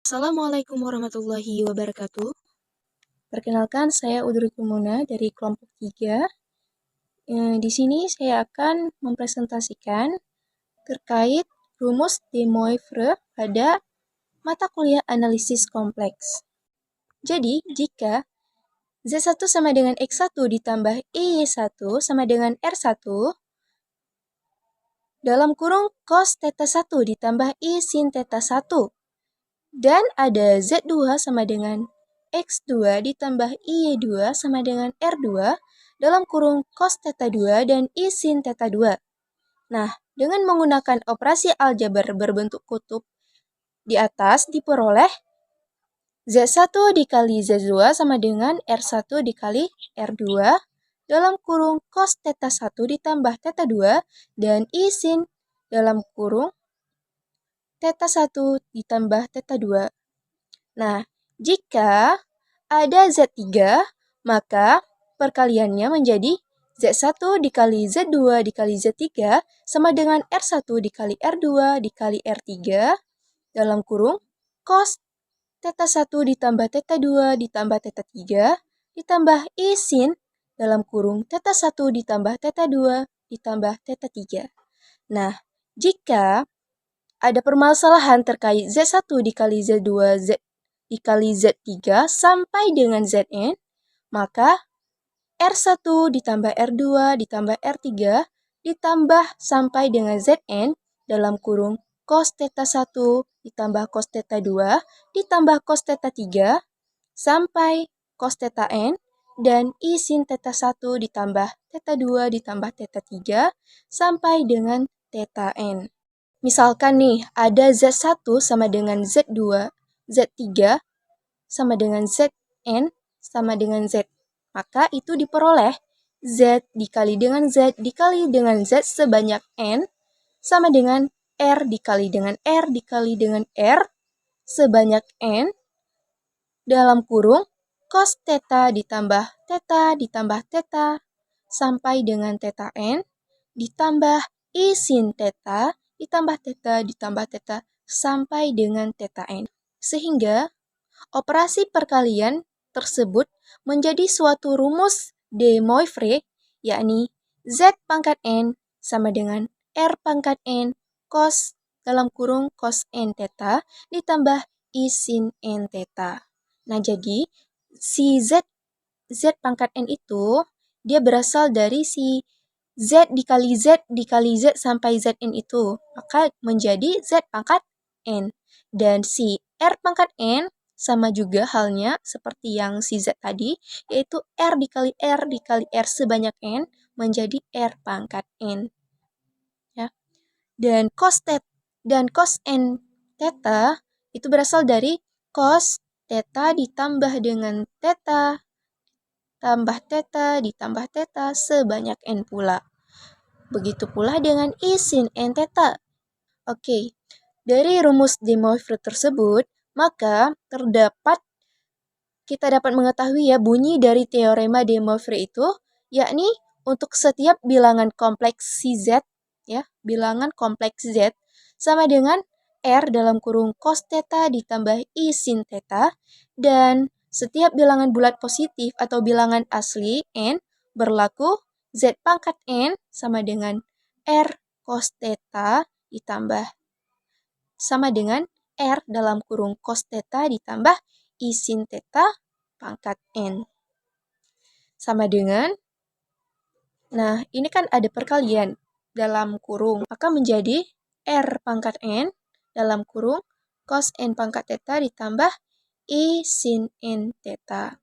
Assalamualaikum warahmatullahi wabarakatuh. Perkenalkan, saya Udrut Muna dari kelompok 3. Di sini saya akan mempresentasikan terkait rumus de Moivre pada mata kuliah analisis kompleks. Jadi, jika Z1 sama dengan X1 ditambah Y1 sama dengan R1, dalam kurung cos theta 1 ditambah Y sin theta 1, dan ada Z2 sama dengan X2 ditambah Y2 sama dengan R2 dalam kurung cos theta 2 dan Y sin theta 2. Nah, dengan menggunakan operasi aljabar berbentuk kutub di atas diperoleh Z1 dikali Z2 sama dengan R1 dikali R2 dalam kurung cos theta 1 ditambah theta 2 dan Y sin dalam kurung theta 1 ditambah theta 2. Nah, jika ada Z3, maka perkaliannya menjadi Z1 dikali Z2 dikali Z3 sama dengan R1 dikali R2 dikali R3 dalam kurung cos theta 1 ditambah theta 2 ditambah theta 3 ditambah Y sin dalam kurung theta 1 ditambah theta 2 ditambah theta 3. Nah, jika ada permasalahan terkait Z1 dikali Z2 dikali Z3 sampai dengan Zn, maka R1 ditambah R2 ditambah R3 ditambah sampai dengan Zn dalam kurung cos theta 1 ditambah cos theta 2 ditambah cos theta 3 sampai cos theta n dan Y sin theta 1 ditambah theta 2 ditambah theta 3 sampai dengan theta n. Misalkan nih, ada Z1 sama dengan Z2, Z3 sama dengan Zn sama dengan Z. Maka itu diperoleh Z dikali dengan Z dikali dengan Z sebanyak N sama dengan R dikali dengan R dikali dengan R sebanyak N dalam kurung cos theta ditambah theta sampai dengan theta N ditambah Y sin theta ditambah theta sampai dengan theta N. Sehingga operasi perkalian tersebut menjadi suatu rumus de Moivre, yakni Z pangkat N sama dengan R pangkat N cos dalam kurung cos N theta ditambah Y sin N theta. Nah, jadi si Z pangkat N itu dia berasal dari si Z dikali Z sampai Zn itu. Maka menjadi Z pangkat N. Dan si R pangkat N sama juga halnya seperti yang si Z tadi, yaitu R dikali R sebanyak N menjadi R pangkat N. Ya. Dan cos N theta itu berasal dari cos theta ditambah dengan theta tambah theta ditambah theta sebanyak N pula. Begitu pula dengan Y sin N theta. Oke, dari rumus de Moivre tersebut, maka kita dapat mengetahui ya bunyi dari teorema de Moivre itu, yakni untuk setiap bilangan kompleks si Z, ya, bilangan kompleks Z sama dengan R dalam kurung cos theta ditambah Y sin theta, dan setiap bilangan bulat positif atau bilangan asli N berlaku Z pangkat N sama dengan R cos theta ditambah sama dengan R dalam kurung cos theta ditambah Y sin theta pangkat N. Sama dengan, nah ini kan ada perkalian dalam kurung, maka menjadi R pangkat N dalam kurung cos N pangkat theta ditambah Y sin N theta.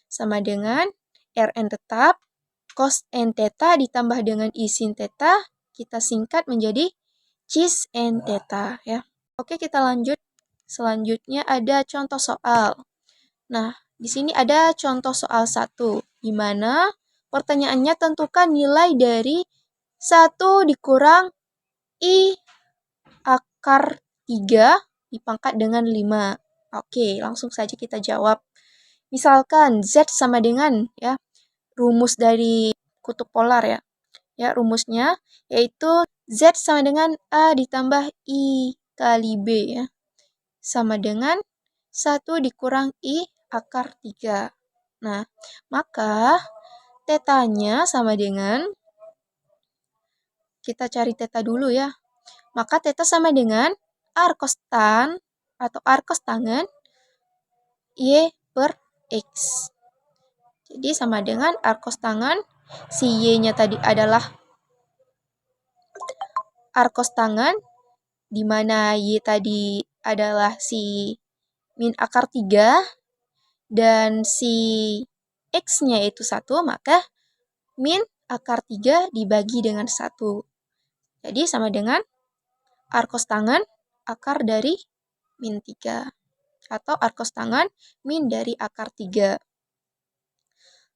Sama dengan Rn tetap, cos N theta ditambah dengan Y sin theta, kita singkat menjadi cis N theta ya. Oke, kita lanjut. Selanjutnya ada contoh soal. Nah, di sini ada contoh soal 1, di mana pertanyaannya tentukan nilai dari 1 dikurang I akar 3 dipangkat dengan 5. Oke, langsung saja kita jawab. Misalkan Z sama dengan ya rumus dari kutub polar ya. Ya, rumusnya yaitu Z sama dengan A ditambah I kali B ya. sama dengan 1 dikurang I akar 3. Nah, maka tetanya sama dengan, kita cari teta dulu ya. Maka teta sama dengan R cos tan atau R cos tangen Y per X. Jadi sama dengan R cos tangen, si Y-nya tadi adalah R cos tangen, di mana Y tadi adalah si min akar 3, dan si X-nya itu 1, maka min akar 3 dibagi dengan 1. Jadi sama dengan R cos tangen akar dari min 3. Atau R cos tangen min dari akar 3.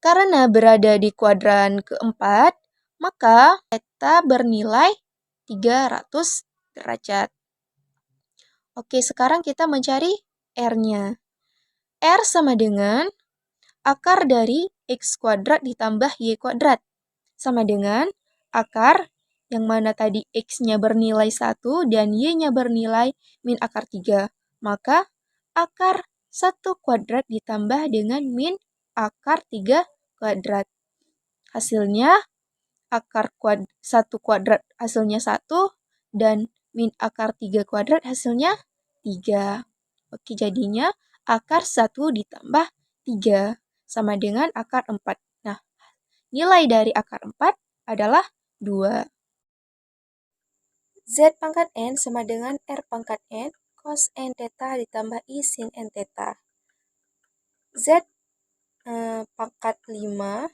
Karena berada di kuadran keempat, maka theta bernilai 300 derajat. Oke, sekarang kita mencari R-nya. R sama dengan akar dari X kuadrat ditambah Y kuadrat. Sama dengan akar yang mana tadi X-nya bernilai 1 dan Y-nya bernilai min akar 3. Maka akar 1 kuadrat ditambah dengan min akar 3 kuadrat. Hasilnya akar 1 kuadrat hasilnya 1 dan min akar 3 kuadrat hasilnya 3. Oke, jadinya akar 1 ditambah 3 sama dengan akar 4. Nah, nilai dari akar 4 adalah 2. Z pangkat N sama dengan R pangkat N cos N theta ditambah I sin N theta. Z pangkat 5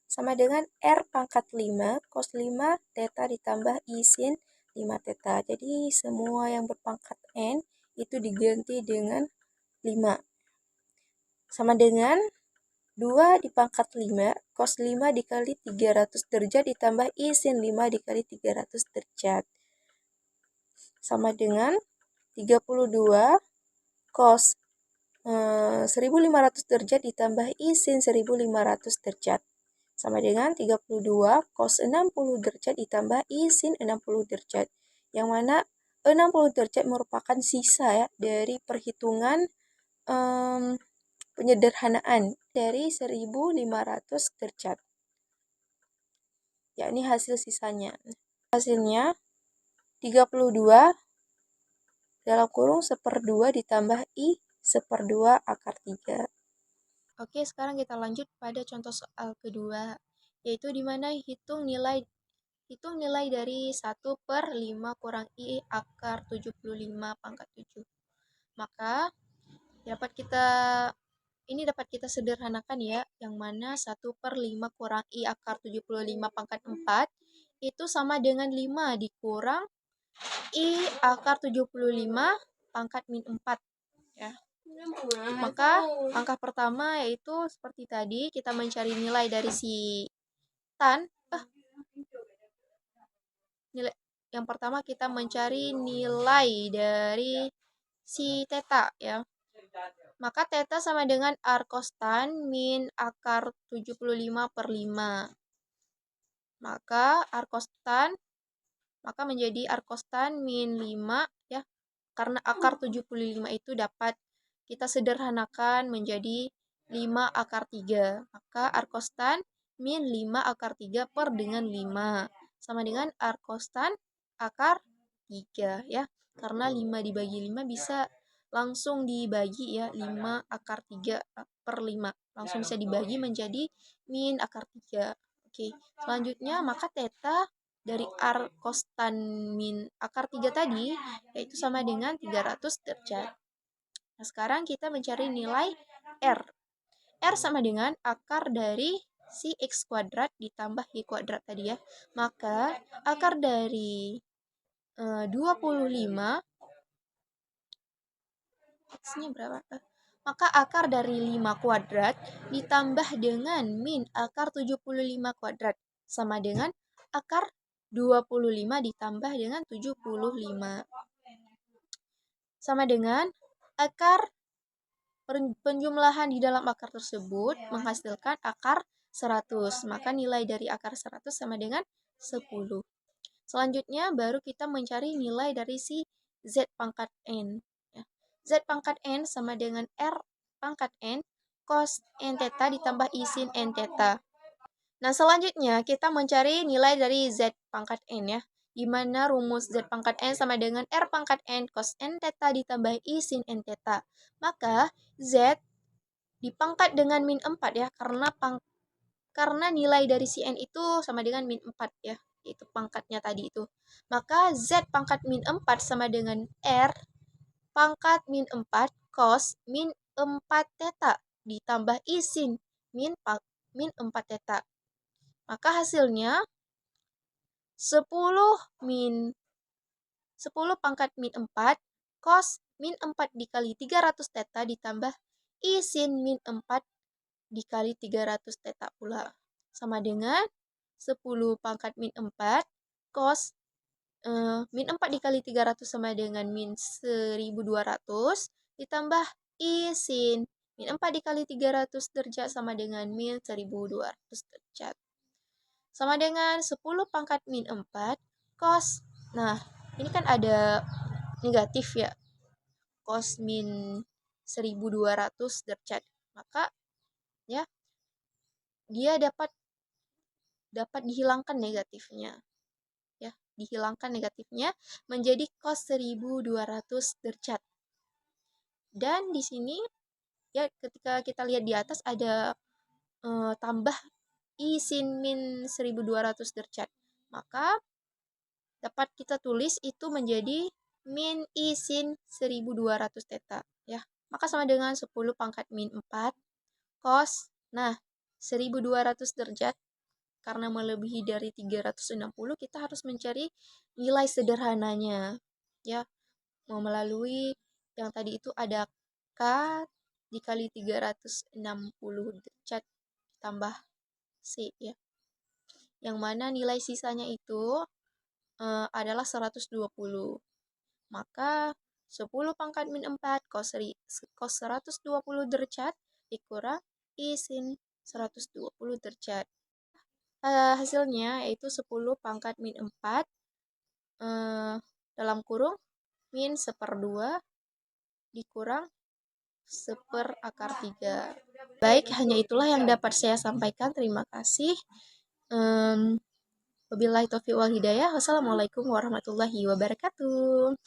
sama dengan R pangkat 5 cos 5 theta ditambah I sin 5 theta. Jadi semua yang berpangkat N itu diganti dengan 5. Sama dengan 2 di pangkat 5 cos 5 dikali 300 derajat ditambah I sin 5 dikali 300 derajat. Sama dengan 32 cos 1500 derajat ditambah I sin 1500 derajat. Sama dengan 32 cos 60 derajat ditambah I sin 60 derajat. Yang mana 60 derajat merupakan sisa ya dari perhitungan penyederhanaan dari 1500 derajat. Yakni hasil sisanya. Hasilnya 32 dalam kurung 1/2 ditambah I 1/2 akar 3. Oke, sekarang kita lanjut pada contoh soal kedua, yaitu di mana hitung nilai dari 1/5 kurang I akar 75 pangkat 7. Maka dapat kita sederhanakan ya, yang mana 1/5 kurang I akar 75 pangkat 4 itu sama dengan 5 dikurang I akar 75 pangkat min 4 ya. Maka langkah pertama yaitu seperti tadi, kita mencari nilai dari si tan. Yang pertama kita mencari nilai dari si theta ya. Maka theta sama dengan R cos tan min akar 75/5. Maka R cos tan menjadi R cos tan min 5 ya. Karena akar 75 itu dapat kita sederhanakan menjadi 5 akar 3. Maka R cos tan min 5 akar 3 per dengan 5. Sama dengan R cos tan akar 3 ya. Karena 5 dibagi 5 bisa langsung dibagi ya. 5 akar 3 per 5. Langsung bisa dibagi menjadi min akar 3. Oke, selanjutnya maka theta dari R cos tan min akar 3 tadi yaitu sama dengan 300 derajat. Nah, sekarang kita mencari nilai R. R sama dengan akar dari si X kuadrat ditambah Y kuadrat tadi ya. Maka akar dari 25, X-nya berapa? Maka akar dari 5 kuadrat ditambah dengan min akar 75 kuadrat sama dengan akar 25 ditambah dengan 75. Sama dengan akar penjumlahan di dalam akar tersebut menghasilkan akar 100. Maka nilai dari akar 100 sama dengan 10. Selanjutnya baru kita mencari nilai dari si Z pangkat N. Z pangkat N sama dengan R pangkat N cos N theta ditambah I sin N theta. Nah, selanjutnya kita mencari nilai dari Z pangkat N ya. Di mana rumus Z pangkat N sama dengan R pangkat N cos N theta ditambah I sin N theta. Maka Z dipangkat dengan min 4 ya, karena nilai dari si N itu sama dengan min 4 ya, itu pangkatnya tadi itu. Maka Z pangkat min 4 sama dengan R pangkat min 4 cos min 4 theta ditambah I sin min 4 theta. Maka hasilnya 10 pangkat min 4 cos min 4 dikali 300 theta ditambah I sin min 4 dikali 300 theta pula. Sama dengan 10 pangkat min 4 cos min 4 dikali 300 sama dengan min 1200 ditambah I sin min 4 dikali 300 derajat sama dengan min 1200 derajat. Sama dengan 10 pangkat min 4 cos. Nah, ini kan ada negatif ya. Cos min 1200 derajat. Maka ya dia dapat dihilangkan negatifnya. Ya, dihilangkan negatifnya menjadi cos 1200 derajat. Dan di sini ya ketika kita lihat di atas ada tambah I sin min 1200 derajat. Maka dapat kita tulis itu menjadi min I sin 1200 theta ya. Maka sama dengan 10 pangkat min 4 cos. Nah, 1200 derajat karena melebihi dari 360 kita harus mencari nilai sederhananya ya. Mau melalui yang tadi itu ada K dikali 360 derajat tambah C ya. Yang mana nilai sisanya itu adalah 120. Maka 10 pangkat min 4 cos 120 derajat dikurang I sin 120 derajat. Hasilnya yaitu 10 pangkat min 4 dalam kurung min 1/2 dikurang 1/3. Baik, hanya itulah yang dapat saya sampaikan. Terima kasih. Wabillahi taufiq wal hidayah. Wassalamualaikum warahmatullahi wabarakatuh.